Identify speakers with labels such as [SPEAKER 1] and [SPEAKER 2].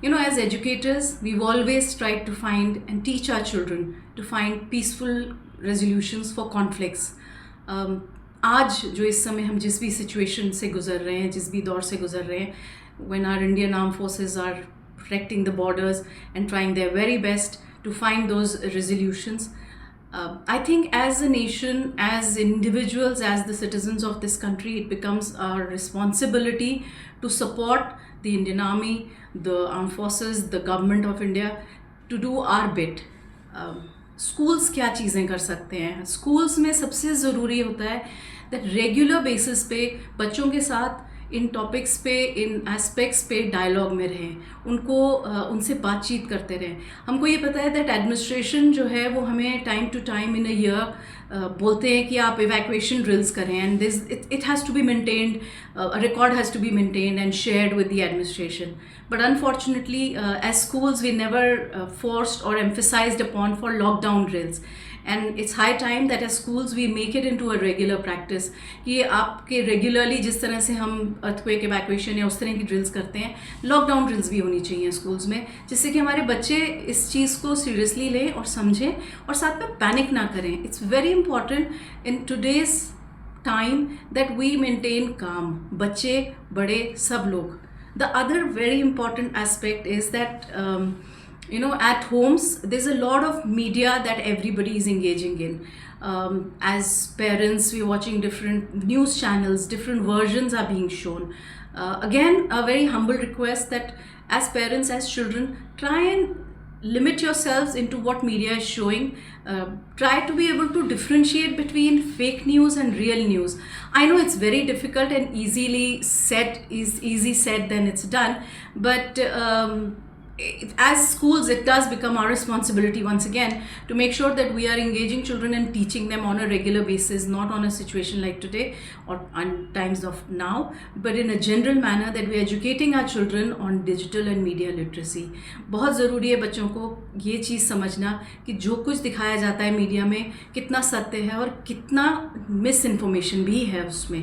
[SPEAKER 1] As educators, we've always tried to find and teach our children to find peaceful resolutions for conflicts. आज जो इस समय हम जिस भी सिचुएशन से गुजर रहे हैं, जिस भी दौर से गुजर रहे हैं, when our Indian armed forces are protecting the borders and trying their very best to find those resolutions, I think as a nation, as individuals, as the citizens of this country, it becomes our responsibility to support the Indian Army, the armed forces, the government of India to do our bit. Schools क्या चीज़ें कर सकते हैं? Schools में सबसे ज़रूरी होता है दैट रेगुलर बेसिस पे बच्चों के साथ इन टॉपिक्स पे, इन एस्पेक्ट्स पे डायलॉग में रहें, उनको उनसे बातचीत करते रहें. हमको ये पता है दैट एडमिनिस्ट्रेशन जो है वो हमें time to time in a year बोलते हैं कि आप इवैक्यूएशन ड्रिल्स करें and this it has to be maintained, a record has to be maintained and shared with the administration. But unfortunately, as schools, we never forced or emphasized upon for lockdown drills. And it's high time that as schools we make it into a regular practice कि आपके regularly जिस तरह से हम earthquake evacuation या उस तरह की drills करते हैं, lockdown drills भी होनी चाहिए schools में, जिससे कि हमारे बच्चे इस चीज़ को seriously लें और समझें और साथ में panic ना करें. It's very important in today's time that we maintain calm. बच्चे बड़े सब लोग. The other very important aspect is that at homes there's a lot of media that everybody is engaging in. As parents, we're watching different news channels, different versions are being shown. Again, a very humble request that as parents, as children, try and limit yourselves into what media is showing. Try to be able to differentiate between fake news and real news. I know it's very difficult and easy said than it's done, but as schools, it does become our responsibility once again to make sure that we are engaging children and teaching them on a regular basis, not on a situation like today or on times of now, but in a general manner that we are educating our children on digital and media literacy. बहुत ज़रूरी है बच्चों को ये चीज़ समझना कि जो कुछ दिखाया जाता है मीडिया में कितना सत्य है और कितना मिस इन्फॉर्मेशन भी है उसमें.